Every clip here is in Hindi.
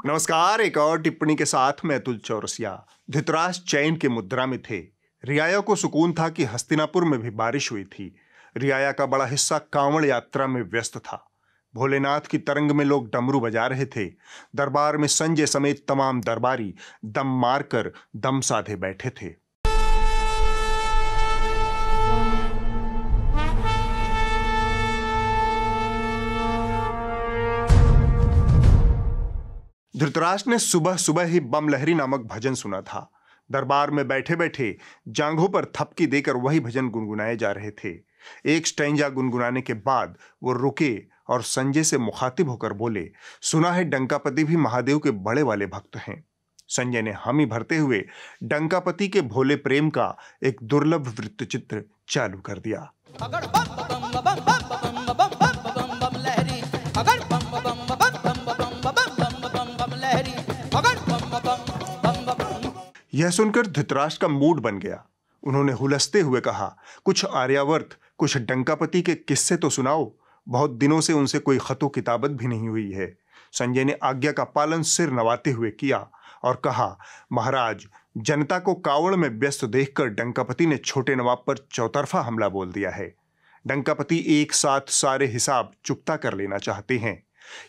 नमस्कार। एक और टिप्पणी के साथ मैं अतुल चौरसिया। धृतराष्ट्र चैन के मुद्रा में थे। रियाया को सुकून था कि हस्तिनापुर में भी बारिश हुई थी। रियाया का बड़ा हिस्सा कांवड़ यात्रा में व्यस्त था। भोलेनाथ की तरंग में लोग डमरू बजा रहे थे। दरबार में संजय समेत तमाम दरबारी दम मारकर दम साधे बैठे थे। धृतराष्ट्र ने सुबह सुबह ही बम लहरी नामक भजन सुना था। दरबार में बैठे बैठे जांघों पर थपकी देकर वही भजन गुनगुनाए जा रहे थे। एक स्टैंजा गुनगुनाने के बाद वो रुके और संजय से मुखातिब होकर बोले, सुना है डंकापति भी महादेव के बड़े वाले भक्त हैं। संजय ने हामी भरते हुए डंकापति के भोले प्रेम का एक दुर्लभ वृत्तचित्र चालू कर दिया। यह सुनकर धृतराष्ट्र का मूड बन गया। उन्होंने हुलसते हुए कहा, कुछ आर्यावर्त, कुछ डंकापति के किस्से तो सुनाओ। बहुत दिनों से उनसे कोई खतो किताबत भी नहीं हुई है। संजय ने आज्ञा का पालन सिर नवाते हुए किया और कहा, महाराज, जनता को कावड़ में व्यस्त देखकर डंकापति ने छोटे नवाब पर चौतरफा हमला बोल दिया है। डंकापति एक साथ सारे हिसाब चुकता कर लेना चाहते हैं।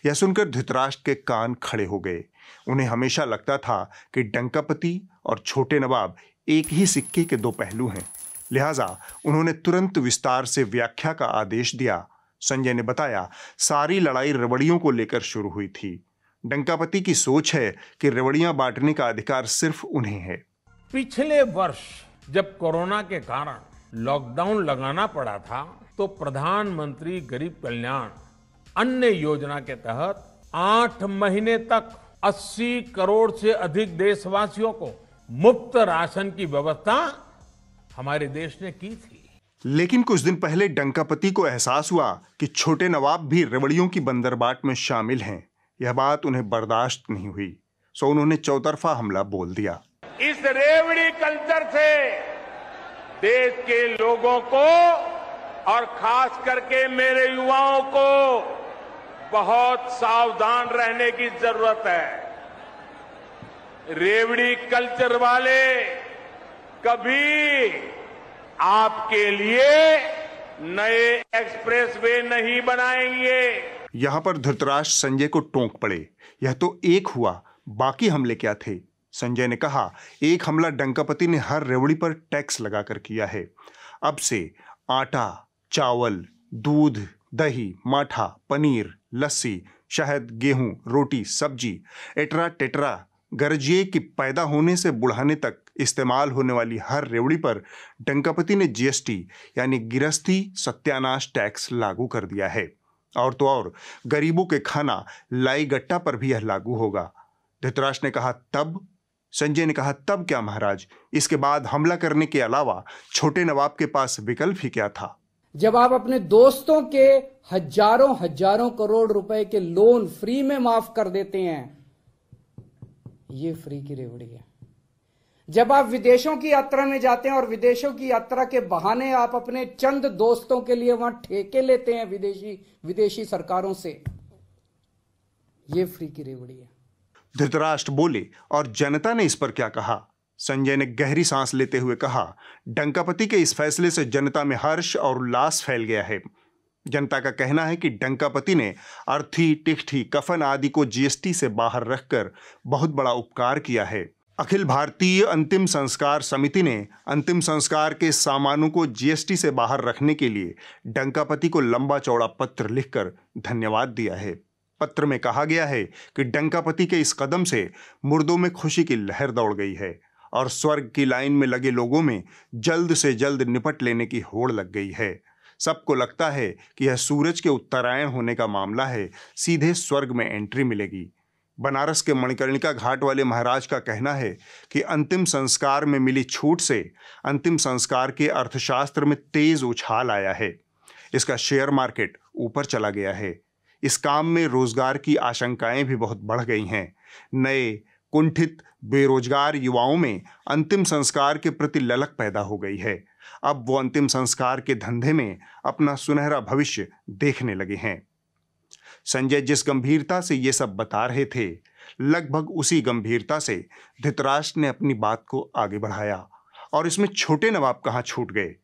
यह सुनकर धृतराष्ट्र के कान खड़े हो गए। उन्हें हमेशा लगता था कि डंकापति और छोटे नवाब एक ही सिक्के के दो पहलू हैं। लिहाजा उन्होंने तुरंत विस्तार से व्याख्या का आदेश दिया। संजय ने बताया, सारी लड़ाई रेवड़ियों को लेकर शुरू हुई थी। डंकापति की सोच है कि रेवड़ियां बांटने का अधिकार सिर्फ उन्हें है। पिछले वर्ष जब कोरोना के कारण लॉकडाउन लगाना पड़ा था तो प्रधानमंत्री गरीब कल्याण अन्न योजना के तहत 8 महीने तक 80 करोड़ से अधिक देशवासियों को मुफ्त राशन की व्यवस्था हमारे देश ने की थी। लेकिन कुछ दिन पहले डंकापति को एहसास हुआ कि छोटे नवाब भी रेवड़ियों की बंदरबाट में शामिल हैं। यह बात उन्हें बर्दाश्त नहीं हुई, सो उन्होंने चौतरफा हमला बोल दिया। इस रेवड़ी कल्चर से देश के लोगों को और खास करके मेरे युवाओं को बहुत सावधान रहने की जरूरत है। रेवड़ी कल्चर वाले कभी आपके लिए नए एक्सप्रेस वे नहीं बनाएंगे। यहां पर धृतराष्ट्र संजय को टोंक पड़े। यह तो एक हुआ, बाकी हमले क्या थे? संजय ने कहा, एक हमला डंकापति ने हर रेवड़ी पर टैक्स लगाकर किया है। अब से आटा, चावल, दूध, दही, माठा, पनीर, लस्सी, शहद, गेहूं, रोटी, सब्जी, एटरा टेटरा, गरजिए की पैदा होने से बुढ़ाने तक इस्तेमाल होने वाली हर रेवड़ी पर डंकापति ने जीएसटी यानी गिरस्ती सत्यानाश टैक्स लागू कर दिया है। और तो और गरीबों के खाना लाई गट्टा पर भी यह लागू होगा। धृतराष्ट्र ने कहा, तब? संजय ने कहा, तब क्या महाराज? इसके बाद हमला करने के अलावा छोटे नवाब के पास विकल्प ही क्या था? जब आप अपने दोस्तों के हजारों करोड़ रुपए के लोन फ्री में माफ कर देते हैं, ये फ्री की रेवड़ी है। जब आप विदेशों की यात्रा में जाते हैं और विदेशों की यात्रा के बहाने आप अपने चंद दोस्तों के लिए वहां ठेके लेते हैं विदेशी सरकारों से, ये फ्री की रेवड़ी है। धृतराष्ट्र बोले, और जनता ने इस पर क्या कहा? संजय ने गहरी सांस लेते हुए कहा, डंकापति के इस फैसले से जनता में हर्ष और उल्लास फैल गया है। जनता का कहना है कि डंकापति ने अर्थी, टिकठी, कफन आदि को जीएसटी से बाहर रखकर बहुत बड़ा उपकार किया है। अखिल भारतीय अंतिम संस्कार समिति ने अंतिम संस्कार के सामानों को जीएसटी से बाहर रखने के लिए डंकापति को लंबा चौड़ा पत्र लिखकर धन्यवाद दिया है। पत्र में कहा गया है कि डंकापति के इस कदम से मुर्दों में खुशी की लहर दौड़ गई है और स्वर्ग की लाइन में लगे लोगों में जल्द से जल्द निपट लेने की होड़ लग गई है। सबको लगता है कि यह सूरज के उत्तरायण होने का मामला है, सीधे स्वर्ग में एंट्री मिलेगी। बनारस के मणिकर्णिका घाट वाले महाराज का कहना है कि अंतिम संस्कार में मिली छूट से अंतिम संस्कार के अर्थशास्त्र में तेज उछाल आया है। इसका शेयर मार्केट ऊपर चला गया है। इस काम में रोजगार की आशंकाएं भी बहुत बढ़ गई हैं। नए कुंठित बेरोजगार युवाओं में अंतिम संस्कार के प्रति ललक पैदा हो गई है। अब वो अंतिम संस्कार के धंधे में अपना सुनहरा भविष्य देखने लगे हैं। संजय जिस गंभीरता से ये सब बता रहे थे, लगभग उसी गंभीरता से धृतराष्ट्र ने अपनी बात को आगे बढ़ाया। और इसमें छोटे नवाब कहाँ छूट गए।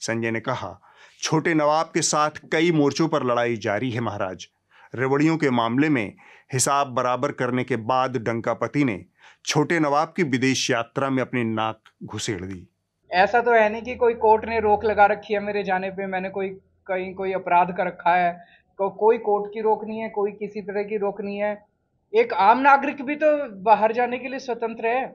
संजय ने कहा, छोटे नवाब के साथ कई मोर्चों पर लड़ाई जारी है महाराज। रेवड़ियों के मामले में हिसाब बराबर करने के बाद डंकापति ने छोटे नवाब की विदेश यात्रा में अपनी नाक घुसेड़ दी। ऐसा तो है नहीं कि कोई कोर्ट ने रोक लगा रखी है मेरे जाने पे, मैंने कहीं कोई अपराध कर रखा है। कोई कोर्ट की रोक नहीं है, कोई किसी तरह की रोक नहीं है। एक आम नागरिक भी तो बाहर जाने के लिए स्वतंत्र है,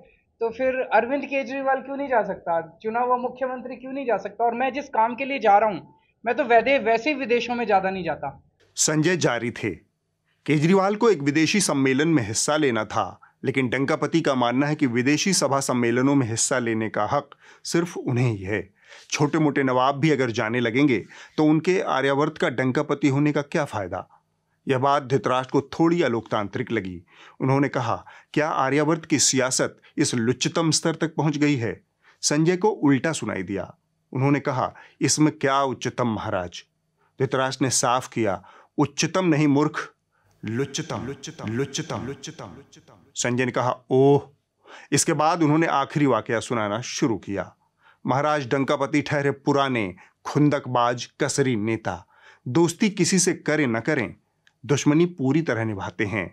तो फिर अरविंद केजरीवाल क्यों नहीं जा सकता? चुना हुआ मुख्यमंत्री क्यों नहीं जा सकता? और मैं जिस काम के लिए जा रहा हूं, मैं तो वैसे ही विदेशों में ज्यादा नहीं जाता। संजय जारी थे। केजरीवाल को एक विदेशी सम्मेलन में हिस्सा लेना था, लेकिन डंकापति का मानना है कि विदेशी सभा सम्मेलनों में हिस्सा लेने का हक सिर्फ उन्हें ही है। छोटे मोटे नवाब भी अगर जाने लगेंगे तो उनके आर्यावर्त का डंकापति होने का क्या फायदा। यह बात धृतराष्ट्र को थोड़ी अलोकतांत्रिक लगी। उन्होंने कहा, क्या आर्यावर्त की सियासत इस लुच्चतम स्तर तक पहुंच गई है? संजय को उल्टा सुनाई दिया। उन्होंने कहा, इसमें क्या उच्चतम महाराज? धृतराष्ट्र ने साफ किया, उच्चतम नहीं मूर्ख, लुच्चतम लुच्चतम लुच्चतम लुच्चतम। संजय ने कहा, ओह। इसके बाद उन्होंने आखिरी वाकया सुनाना शुरू किया। महाराज डंकापति ठहरे पुराने खुंदकबाज कसरी नेता। दोस्ती किसी से करें न करें, दुश्मनी पूरी तरह निभाते हैं।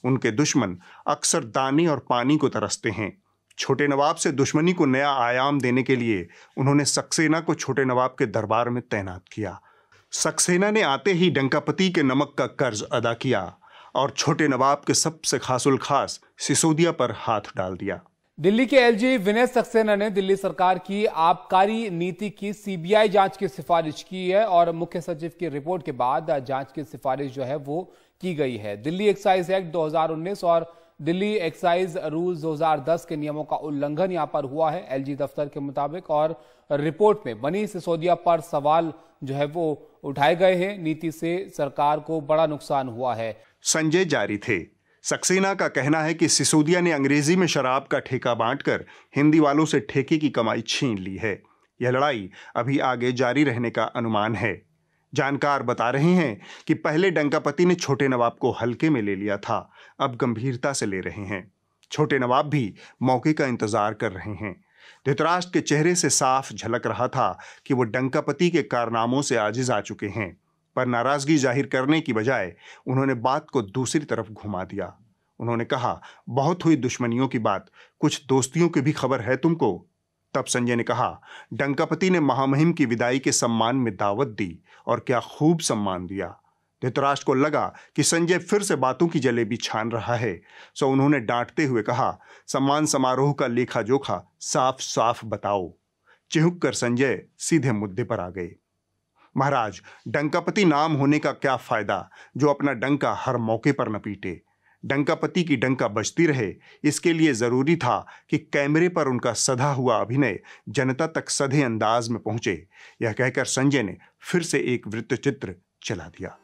उनके दुश्मन अक्सर दाने और पानी को तरसते हैं। छोटे नवाब से दुश्मनी को नया आयाम देने के लिए उन्होंने सक्सेना को छोटे नवाब के दरबार में तैनात किया। सक्सेना ने आते ही डंकापति के नमक का कर्ज अदा किया और छोटे नवाब के सबसे खासुल खास सिसोदिया पर हाथ डाल दिया। दिल्ली के एलजी विनय सक्सेना ने दिल्ली सरकार की आबकारी नीति की सीबीआई जांच की सिफारिश की है और मुख्य सचिव की रिपोर्ट के बाद जांच की सिफारिश जो है वो की गई है। दिल्ली एक्साइज एक्ट 2019 और दिल्ली एक्साइज रूल्स 2010 के नियमों का उल्लंघन यहां पर हुआ है एलजी दफ्तर के मुताबिक, और रिपोर्ट में बनी सिसोदिया पर सवाल जो है वो उठाए गए हैं। नीति से सरकार को बड़ा नुकसान हुआ है। संजय जारी थे। सक्सेना का कहना है कि सिसोदिया ने अंग्रेजी में शराब का ठेका बांटकर हिंदी वालों से ठेके की कमाई छीन ली है। यह लड़ाई अभी आगे जारी रहने का अनुमान है। जानकार बता रहे हैं कि पहले डंकापति ने छोटे नवाब को हल्के में ले लिया था, अब गंभीरता से ले रहे हैं। छोटे नवाब भी मौके का इंतजार कर रहे हैं। धृतराष्ट्र के चेहरे से साफ झलक रहा था कि वो डंकापति के कारनामों से आजिज आ चुके हैं, पर नाराजगी जाहिर करने की बजाय उन्होंने बात को दूसरी तरफ घुमा दिया। उन्होंने कहा, बहुत हुई दुश्मनियों की बात, कुछ दोस्तियों की भी खबर है तुमको? तब संजय ने कहा, डंकापति ने महामहिम की विदाई के सम्मान में दावत दी और क्या खूब सम्मान दिया। धृतराष्ट्र को लगा कि संजय फिर से बातों की जलेबी छान रहा है, सो उन्होंने डांटते हुए कहा, सम्मान समारोह का लेखा जोखा साफ साफ बताओ। चिहुक कर संजय सीधे मुद्दे पर आ गए। महाराज, डंकापति नाम होने का क्या फायदा जो अपना डंका हर मौके पर न पीटे। डंकापति की डंका बजती रहे, इसके लिए जरूरी था कि कैमरे पर उनका सधा हुआ अभिनय जनता तक सधे अंदाज में पहुंचे। यह कहकर संजय ने फिर से एक वृत्तचित्र चला दिया।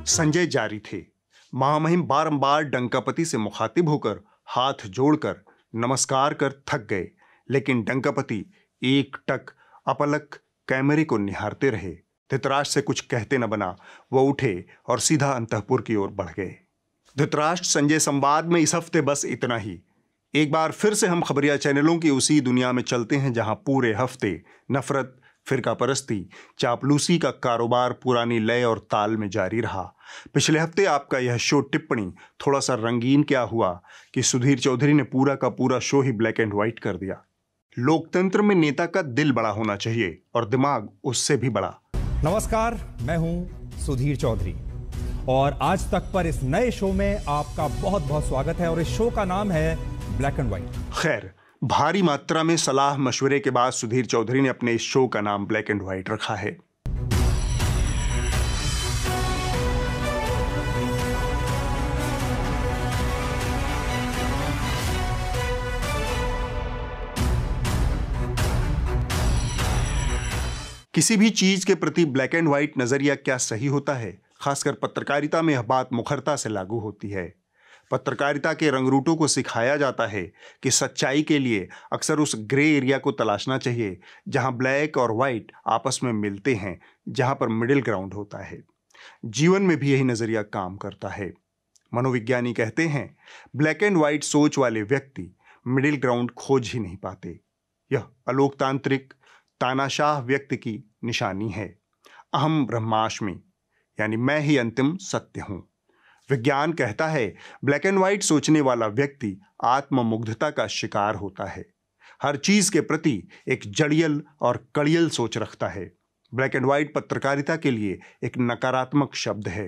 संजय जारी थे। महामहिम बारंबार डंकापति से मुखातिब होकर हाथ जोड़कर नमस्कार कर थक गए, लेकिन डंकापति एक टक अपलक कैमरे को निहारते रहे। धृतराष्ट्र से कुछ कहते न बना, वो उठे और सीधा अंतःपुर की ओर बढ़ गए। धृतराष्ट्र संजय संवाद में इस हफ्ते बस इतना ही। एक बार फिर से हम खबरिया चैनलों की उसी दुनिया में चलते हैं जहां पूरे हफ्ते नफरत, फिरका परस्ती, चापलूसी का कारोबार पुरानी लय और ताल में जारी रहा। पिछले हफ्ते आपका यह शो टिप्पणी थोड़ा सा रंगीन क्या हुआ कि सुधीर चौधरी ने पूरा का पूरा show he black and white कर दिया। लोकतंत्र में नेता का दिल बड़ा होना चाहिए और दिमाग उससे भी बड़ा। नमस्कार, मैं हूं सुधीर चौधरी और आज तक पर इस नए शो में आपका बहुत बहुत स्वागत है और इस शो का नाम है ब्लैक एंड व्हाइट। खैर, भारी मात्रा में सलाह मशवरे के बाद सुधीर चौधरी ने अपने इस शो का नाम ब्लैक एंड व्हाइट रखा है। किसी भी चीज के प्रति ब्लैक एंड व्हाइट नजरिया क्या सही होता है? खासकर पत्रकारिता में यह बात मुखरता से लागू होती है। पत्रकारिता के रंगरूटों को सिखाया जाता है कि सच्चाई के लिए अक्सर उस ग्रे एरिया को तलाशना चाहिए जहां ब्लैक और वाइट आपस में मिलते हैं, जहां पर मिडिल ग्राउंड होता है। जीवन में भी यही नजरिया काम करता है। मनोविज्ञानी कहते हैं, ब्लैक एंड व्हाइट सोच वाले व्यक्ति मिडिल ग्राउंड खोज ही नहीं पाते। यह अलोकतांत्रिक तानाशाह व्यक्ति की निशानी है। अहम ब्रह्मास्मि, यानी मैं ही अंतिम सत्य हूं। विज्ञान कहता है, ब्लैक एंड व्हाइट सोचने वाला व्यक्ति आत्ममुग्धता का शिकार होता है। हर चीज के प्रति एक जड़ियल और कड़ियल सोच रखता है। ब्लैक एंड व्हाइट पत्रकारिता के लिए एक नकारात्मक शब्द है।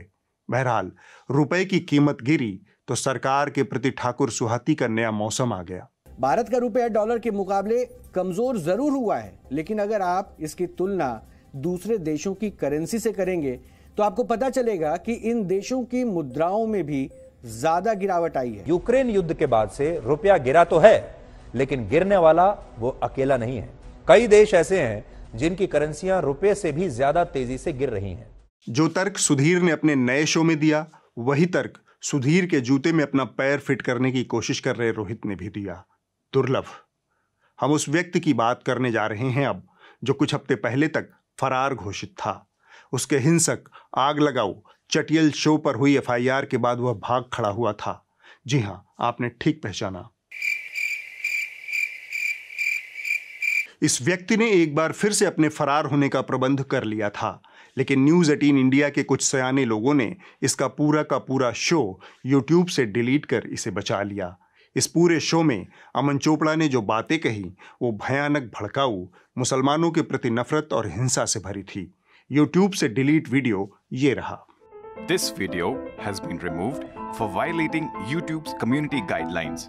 बहरहाल, रुपए की कीमत गिरी तो सरकार के प्रति ठाकुर सुहाती का नया मौसम आ गया। भारत का रुपया डॉलर के मुकाबले कमजोर जरूर हुआ है, लेकिन अगर आप इसकी तुलना दूसरे देशों की करेंसी से करेंगे तो आपको पता चलेगा कि इन देशों की मुद्राओं में भी ज्यादा गिरावट आई है। यूक्रेन युद्ध के बाद से रुपया गिरा तो है, लेकिन गिरने वाला वो अकेला नहीं है। कई देश ऐसे हैं जिनकी करेंसियां रुपये से भी ज्यादा तेजी से गिर रही हैं। जो तर्क सुधीर ने अपने नए शो में दिया, वही तर्क सुधीर के जूते में अपना पैर फिट करने की कोशिश कर रहे रोहित ने भी दिया। दुर्लभ। हम उस व्यक्ति की बात करने जा रहे हैं अब, जो कुछ हफ्ते पहले तक फरार घोषित था। उसके हिंसक, आग लगाओ, चटियल शो पर हुई एफआईआर के बाद वह भाग खड़ा हुआ था। जी हां, आपने ठीक पहचाना। इस व्यक्ति ने एक बार फिर से अपने फरार होने का प्रबंध कर लिया था, लेकिन न्यूज़ 18 इंडिया के कुछ सयाने लोगों ने इसका पूरा का पूरा शो यूट्यूब से डिलीट कर इसे बचा लिया। इस पूरे शो में अमन चोपड़ा ने जो बातें कही वो भयानक, भड़काऊ, मुसलमानों के प्रति नफरत और हिंसा से भरी थी। यूट्यूब से डिलीट वीडियो ये रहा। This video has been removed for violating YouTube's community guidelines.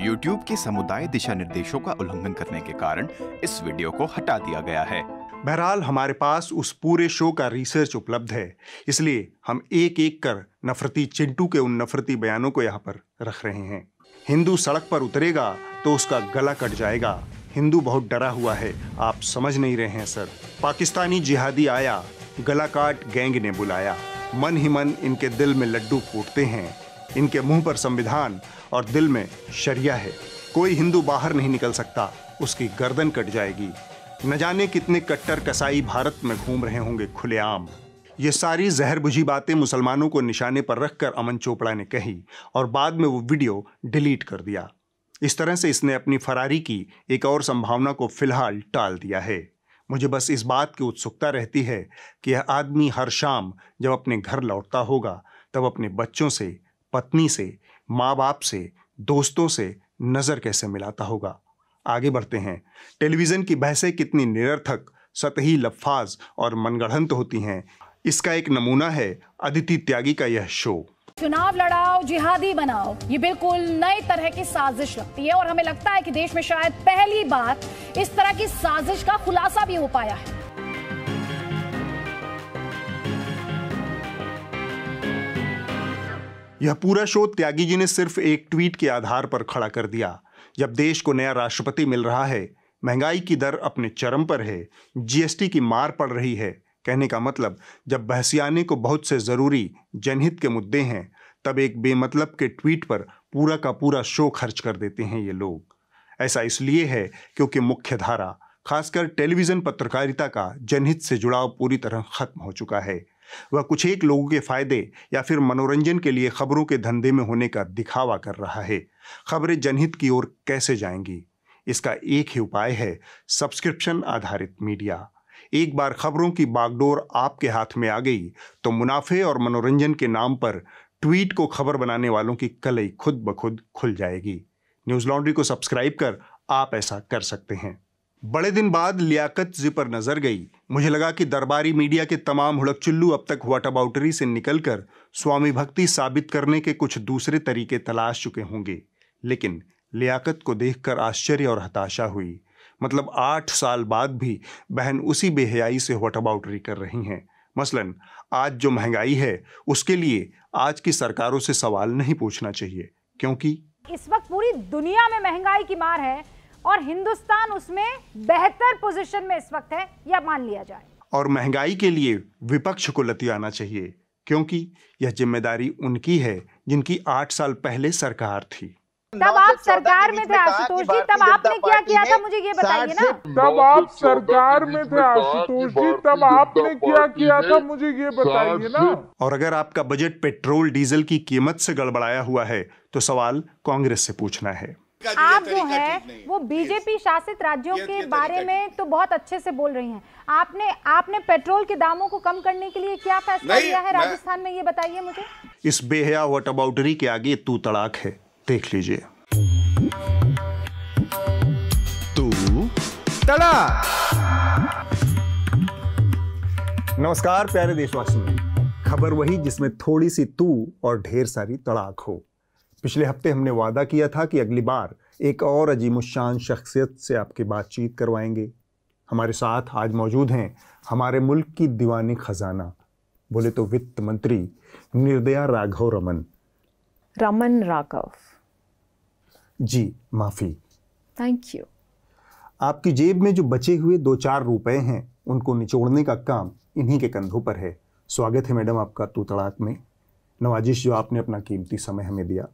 YouTube के समुदाय दिशा निर्देशों का उल्लंघन करने के कारण इस वीडियो को हटा दिया गया है। बहरहाल, हमारे पास उस पूरे शो का रिसर्च उपलब्ध है, इसलिए हम एक एक कर नफरती चिंटू के उन नफरती बयानों को यहाँ पर रख रहे हैं। हिंदू सड़क पर उतरेगा तो उसका गला कट जाएगा। हिंदू बहुत डरा हुआ है, आप समझ नहीं रहे हैं सर। पाकिस्तानी जिहादी आया, गला काट गैंग ने बुलाया। मन ही मन इनके दिल में लड्डू फूटते हैं। इनके मुंह पर संविधान और दिल में शरिया है। कोई हिंदू बाहर नहीं निकल सकता, उसकी गर्दन कट जाएगी। न जाने कितने कट्टर कसाई भारत में घूम रहे होंगे खुलेआम। ये सारी जहर बुझी बातें मुसलमानों को निशाने पर रखकर अमन चोपड़ा ने कही और बाद में वो वीडियो डिलीट कर दिया। इस तरह से इसने अपनी फरारी की एक और संभावना को फिलहाल टाल दिया है। मुझे बस इस बात की उत्सुकता रहती है कि यह आदमी हर शाम जब अपने घर लौटता होगा तब अपने बच्चों से, पत्नी से, माँ बाप से, दोस्तों से नज़र कैसे मिलाता होगा। आगे बढ़ते हैं। टेलीविज़न की बहसें कितनी निरर्थक, सतही, लफ्फाज और मनगढ़ंत होती हैं, इसका एक नमूना है अदिति त्यागी का यह शो। चुनाव लड़ाओ, जिहादी बनाओ, ये बिल्कुल नई तरह की साजिश लगती है और हमें लगता है कि देश में शायद पहली बार इस तरह की साजिश का खुलासा भी हो पाया है। यह पूरा शो त्यागी जी ने सिर्फ एक ट्वीट के आधार पर खड़ा कर दिया। जब देश को नया राष्ट्रपति मिल रहा है, महंगाई की दर अपने चरम पर है, जीएसटी की मार पड़ रही है, कहने का मतलब जब बहसियाने को बहुत से जरूरी जनहित के मुद्दे हैं, तब एक बेमतलब के ट्वीट पर पूरा का पूरा शो खर्च कर देते हैं ये लोग। ऐसा इसलिए है क्योंकि मुख्य धारा, खासकर टेलीविजन पत्रकारिता का जनहित से जुड़ाव पूरी तरह खत्म हो चुका है। वह कुछ एक लोगों के फायदे या फिर मनोरंजन के लिए खबरों के धंधे में होने का दिखावा कर रहा है। खबरें जनहित की ओर कैसे जाएंगी? इसका एक ही उपाय है, सब्सक्रिप्शन आधारित मीडिया। एक बार खबरों की बागडोर आपके हाथ में आ गई तो मुनाफे और मनोरंजन के नाम पर ट्वीट को खबर बनाने वालों की कलई खुद ब खुद खुल जाएगी। न्यूज़ लॉन्ड्री को सब्सक्राइब कर आप ऐसा कर सकते हैं। बड़े दिन बाद लियाकत जी पर नजर गई। मुझे लगा कि दरबारी मीडिया के तमाम हुड़कचुल्लू अब तक व्हाटअबाउटरी से निकलकर स्वामी भक्ति साबित करने के कुछ दूसरे तरीके तलाश चुके होंगे, लेकिन लियाकत को देखकर आश्चर्य और हताशा हुई। मतलब 8 साल बाद भी बहन उसी बेहयाई से व्हाटअबाउटरी कर रही हैं। मसलन आज जो महंगाई है उसके लिए आज की सरकारों से सवाल नहीं पूछना चाहिए, क्योंकि इस वक्त पूरी दुनिया में महंगाई की मार है और हिंदुस्तान उसमें बेहतर पोजीशन में इस वक्त है, यह मान लिया जाए। और महंगाई के लिए विपक्ष को लतियाना चाहिए, क्योंकि यह जिम्मेदारी उनकी है जिनकी 8 साल पहले सरकार थी। तब आप सरकार में थे आशुतोष जी, तब आपने क्या किया था मुझे ये बताइए ना। तब आप सरकार में थे आशुतोष जी, तब आपने क्या किया था मुझे ये बताइए ना। और अगर आपका बजट पेट्रोल डीजल की कीमत से गड़बड़ाया हुआ है तो सवाल कांग्रेस से पूछना है। आप जो है वो बीजेपी शासित राज्यों के बारे में तो बहुत अच्छे से बोल रही हैं। आपने पेट्रोल के दामों को कम करने के लिए क्या फैसला लिया है राजस्थान में, ये बताइए मुझे। इस बेहया व्हाटअबाउटरी के आगे तू तड़ाक है, देख लीजिए। तू तड़ाक। नमस्कार प्यारे देशवासियों, खबर वही जिसमें थोड़ी सी तू और ढेर सारी तड़ाक हो। पिछले हफ्ते हमने वादा किया था कि अगली बार एक और अजीमुशान शख्सियत से आपकी बातचीत करवाएंगे। हमारे साथ आज मौजूद हैं हमारे मुल्क की दीवानी खजाना, बोले तो वित्त मंत्री निर्दया राघव रमन राघव जी, माफी। Thank you. आपकी जेब में जो बचे हुए 2-4 रुपए हैं उनको निचोड़ने का काम इन्हीं के कंधों पर है। स्वागत है मैडम आपका तू तड़ाक में। नवाजिश जो आपने अपना कीमती समय हमें दिया,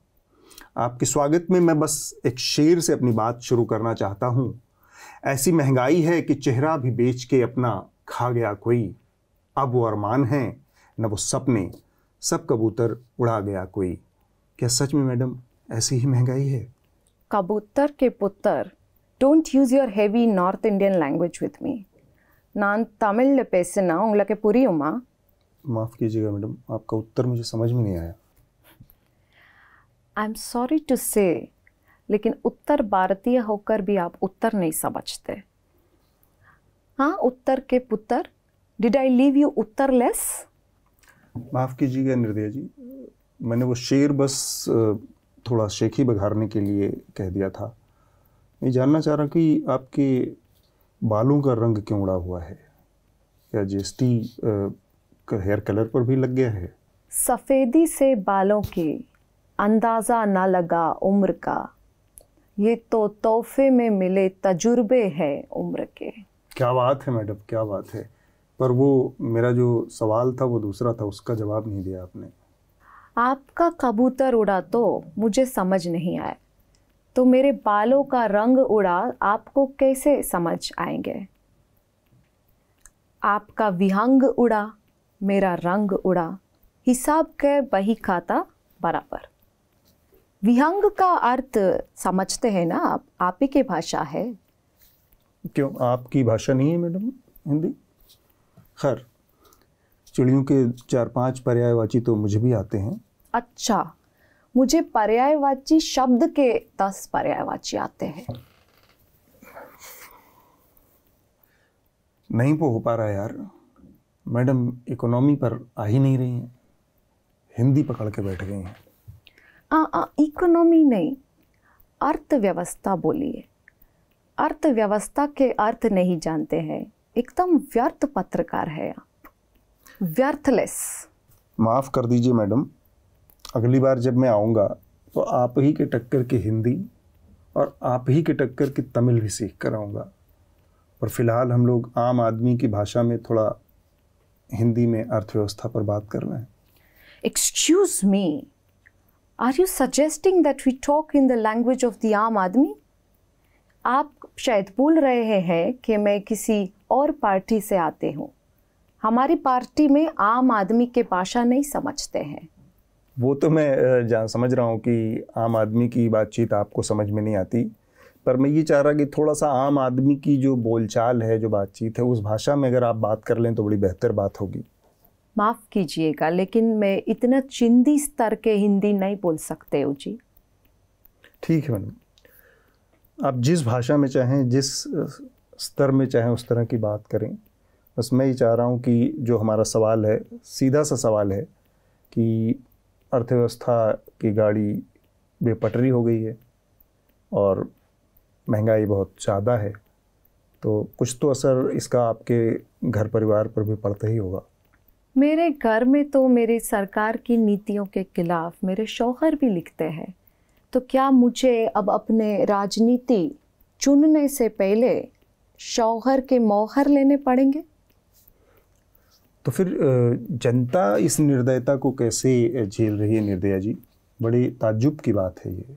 आपके स्वागत में मैं बस एक शेर से अपनी बात शुरू करना चाहता हूँ। ऐसी महंगाई है कि चेहरा भी बेच के अपना खा गया कोई, अब वो अरमान है न वो सपने, सब कबूतर उड़ा गया कोई। क्या सच में मैडम ऐसी ही महंगाई है? कबूतर के पुत्र, don't use your heavy north Indian language with me. नान तमिल पेसना उंगलके पुरियुमा। माफ कीजिएगा मैडम, आपका उत्तर मुझे समझ में नहीं आया। आई एम सॉरी टू से, लेकिन उत्तर भारतीय होकर भी आप उत्तर नहीं समझते। हाँ, उत्तर के पुत्र, डिड आई लीव यू उत्तरलेस? माफ कीजिएगा निर्दया जी, मैंने वो शेर बस थोड़ा शेखी बघारने के लिए कह दिया था। मैं जानना चाह रहा कि आपके बालों का रंग क्यों उड़ा हुआ है? क्या जीएसटी हेयर कलर पर भी लग गया है? सफ़ेदी से बालों की अंदाज़ा न लगा उम्र का, ये तो तोहफे में मिले तजुर्बे हैं उम्र के। क्या बात है मैडम, क्या बात है। पर वो मेरा जो सवाल था वो दूसरा था, उसका जवाब नहीं दिया आपने। आपका कबूतर उड़ा तो मुझे समझ नहीं आया, तो मेरे बालों का रंग उड़ा आपको कैसे समझ आएंगे? आपका विहंग उड़ा, मेरा रंग उड़ा, हिसाब के बही खाता बराबर। विहंग का अर्थ समझते हैं ना आप ही की भाषा है। क्यों, आपकी भाषा नहीं है मैडम हिंदी? खैर, चिड़ियों के 4-5 पर्यायवाची तो मुझे भी आते हैं। अच्छा, मुझे पर्यायवाची शब्द के 10 पर्यायवाची आते हैं। नहीं हो पा रहा यार मैडम, इकोनॉमी पर आ ही नहीं रही हैं, हिंदी पकड़ के बैठ गई हैं। इकोनॉमी नहीं, अर्थव्यवस्था बोलिए। अर्थव्यवस्था के अर्थ नहीं जानते हैं, एकदम व्यर्थ पत्रकार है आप, व्यर्थलेस। माफ़ कर दीजिए मैडम, अगली बार जब मैं आऊँगा तो आप ही के टक्कर की हिंदी और आप ही के टक्कर की तमिल भी सीख कर आऊँगा। पर फिलहाल हम लोग आम आदमी की भाषा में थोड़ा हिंदी में अर्थव्यवस्था पर बात कर रहे हैं। Excuse me, are you suggesting that we talk in the language of the aam aadmi? आप शायद भूल रहे हैं कि मैं किसी और पार्टी से आते हूँ। हमारी पार्टी में आम आदमी के भाषा नहीं समझते हैं। वो तो मैं समझ रहा हूँ कि आम आदमी की बातचीत आपको समझ में नहीं आती, पर मैं ये चाह रहा कि थोड़ा सा आम आदमी की जो बोलचाल है, जो बातचीत है, उस भाषा में अगर आप बात कर लें तो बड़ी बेहतर बात होगी। माफ़ कीजिएगा, लेकिन मैं इतना चिंदी स्तर के हिंदी नहीं बोल सकते हो जी। ठीक है मैडम, आप जिस भाषा में चाहें, जिस स्तर में चाहें उस तरह की बात करें। बस मैं ये चाह रहा हूँ कि जो हमारा सवाल है, सीधा सा सवाल है कि अर्थव्यवस्था की गाड़ी बेपटरी हो गई है और महंगाई बहुत ज़्यादा है, तो कुछ तो असर इसका आपके घर परिवार पर भी पड़ता ही होगा। मेरे घर में तो मेरी सरकार की नीतियों के खिलाफ मेरे शौहर भी लिखते हैं, तो क्या मुझे अब अपने राजनीति चुनने से पहले शौहर के मोहर लेने पड़ेंगे? तो फिर जनता इस निर्दयता को कैसे झेल रही है निर्दया जी? बड़ी ताज्जुब की बात है ये।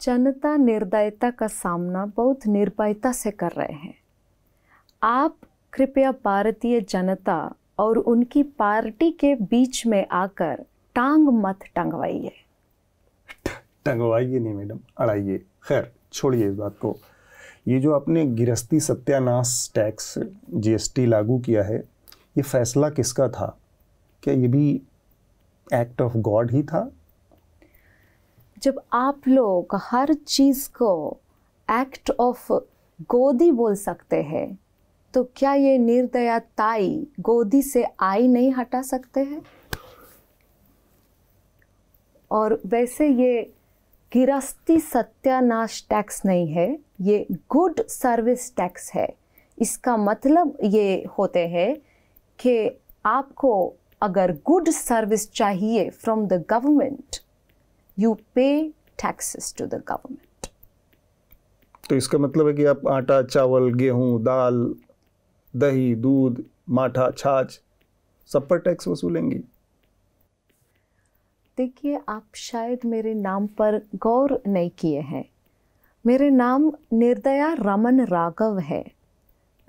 जनता निर्दयता का सामना बहुत निर्भयता से कर रहे हैं। आप कृपया भारतीय जनता और उनकी पार्टी के बीच में आकर टांग मत टंगवाइए। टंगवाइए नहीं मैडम, अड़ाइए। खैर छोड़िए इस बात को। ये जो आपने गिरस्ती सत्यानाश टैक्स जीएसटी लागू किया है, ये फैसला किसका था? क्या ये भी एक्ट ऑफ गॉड ही था? जब आप लोग हर चीज को एक्ट ऑफ गोदी बोल सकते हैं, तो क्या ये निर्दया ताई गोदी से आई नहीं हटा सकते हैं? और वैसे ये गिरस्ती सत्यानाश टैक्स नहीं है, ये गुड सर्विस टैक्स है। इसका मतलब ये होते हैं कि आपको अगर गुड सर्विस चाहिए फ्रॉम द गवर्नमेंट, यू पे टैक्सेस टू द गवर्नमेंट। तो इसका मतलब है कि आप आटा, चावल, गेहूं, दाल, दही, दूध, माठा, छाछ सब पर टैक्स वसूलेंगी? देखिए, आप शायद मेरे नाम पर गौर नहीं किए हैं। मेरे नाम निर्दया रमन राघव है,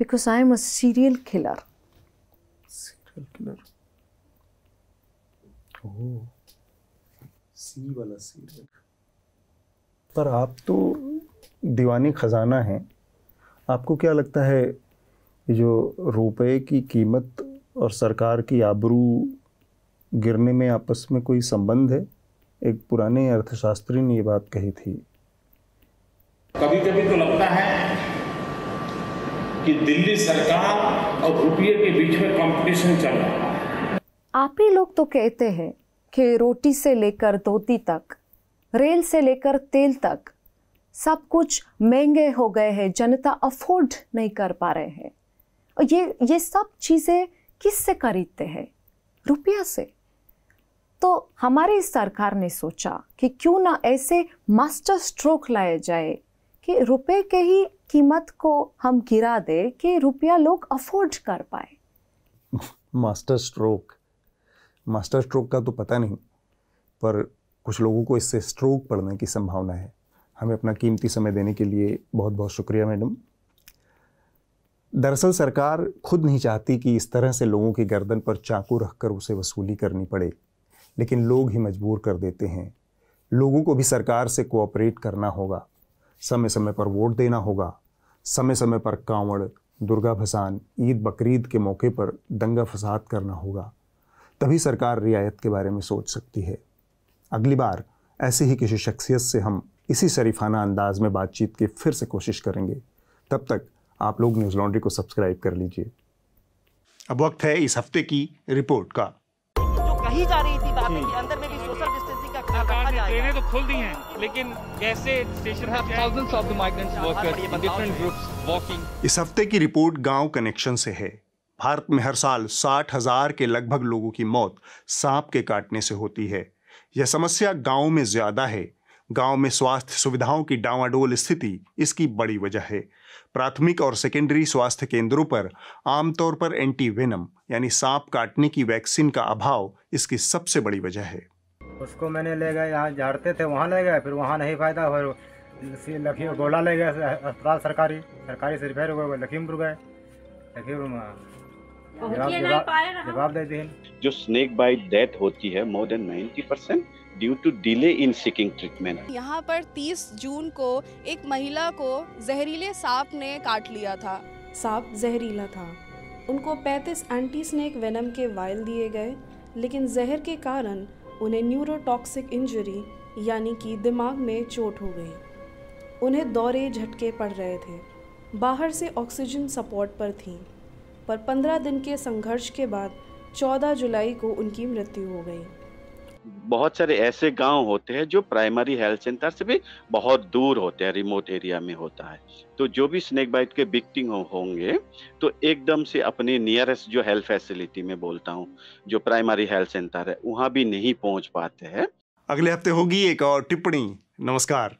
because I am a serial killer. Serial killer? Oh, सी वाला सीरियल। पर आप तो दीवानी खजाना हैं। आपको क्या लगता है ये जो रुपए की कीमत और सरकार की आबरू गिरने में आपस में कोई संबंध है? एक पुराने अर्थशास्त्री ने ये बात कही थी। कभी कभी तो लगता है कि दिल्ली सरकार और रुपये के बीच में कंपटीशन चल रहा है। आप ही लोग तो कहते हैं कि रोटी से लेकर धोती तक, रेल से लेकर तेल तक सब कुछ महंगे हो गए हैं, जनता अफोर्ड नहीं कर पा रहे हैं। और ये सब चीज़ें किससे खरीदते हैं? रुपया से। तो हमारी सरकार ने सोचा कि क्यों ना ऐसे मास्टर स्ट्रोक लाया जाए कि रुपए के ही कीमत को हम गिरा दे कि रुपया लोग अफोर्ड कर पाए। मास्टर स्ट्रोक का तो पता नहीं, पर कुछ लोगों को इससे स्ट्रोक पड़ने की संभावना है। हमें अपना कीमती समय देने के लिए बहुत बहुत शुक्रिया मैडम। दरअसल सरकार खुद नहीं चाहती कि इस तरह से लोगों की गर्दन पर चाकू रखकर उसे वसूली करनी पड़े, लेकिन लोग ही मजबूर कर देते हैं। लोगों को भी सरकार से कोऑपरेट करना होगा, समय समय पर वोट देना होगा, समय समय पर कांवड़, दुर्गा भसान, ईद बकरीद के मौके पर दंगा फसाद करना होगा। तभी सरकार रियायत के बारे में सोच सकती है। अगली बार ऐसे ही किसी शख्सियत से हम इसी शरीफाना अंदाज में बातचीत की फिर से कोशिश करेंगे। तब तक आप लोग न्यूज़ लॉन्ड्री को सब्सक्राइब कर लीजिए। अब वक्त है इस हफ्ते की रिपोर्ट का। जो कही जा रही थी बातें कि अंदर में भी सोशल डिस्टेंसिंग का ख्याल रखा जाएगा। ट्रेनें तो खुल दी हैं, लेकिन कैसे स्टेशन पर thousands of the migrants workers in different groups walking। इस हफ्ते की रिपोर्ट गांव कनेक्शन से है। भारत में हर साल 60,000 के लगभग लोगों की मौत सांप के काटने से होती है। यह समस्या गांव में ज्यादा है। गांव में स्वास्थ्य सुविधाओं की डावाडोल स्थिति इसकी बड़ी वजह है। प्राथमिक और सेकेंडरी स्वास्थ्य केंद्रों पर आमतौर पर एंटी वेनम यानी सांप काटने की वैक्सीन का अभाव इसकी सबसे बड़ी वजह है। उसको मैंने ले गए, यहाँ झाड़ते थे वहाँ ले गए, फिर वहाँ नहीं फायदा, फिर लखीमपुर गोला ले गए अस्पताल सरकारी से रिफर हो गए, लखीमपुर गए, लखीमपुर में जवाब दे दी। जो स्नेक बाइट डेथ होती है more than 90% due to delay in seeking treatment. यहाँ पर 30 जून को एक महिला को जहरीले सांप ने काट लिया था। सांप जहरीला था। उनको 35 एंटी स्नेक वेनम के वायल दिए गए, लेकिन जहर के कारण उन्हें न्यूरोटॉक्सिक इंजरी यानी कि दिमाग में चोट हो गई। उन्हें दौरे झटके पड़ रहे थे। बाहर से ऑक्सीजन सपोर्ट पर थीं, पर 15 दिन के संघर्ष के बाद 14 जुलाई को उनकी मृत्यु हो गई। बहुत सारे ऐसे गांव होते हैं जो प्राइमरी हेल्थ सेंटर से भी बहुत दूर होते हैं, रिमोट एरिया में होता है। तो जो भी स्नेक बाइट के विक्टिम होंगे तो एकदम से अपने नियरेस्ट जो हेल्थ फैसिलिटी में बोलता हूँ, जो प्राइमरी हेल्थ सेंटर है, वहाँ भी नहीं पहुँच पाते हैं। अगले हफ्ते होगी एक और टिप्पणी। नमस्कार।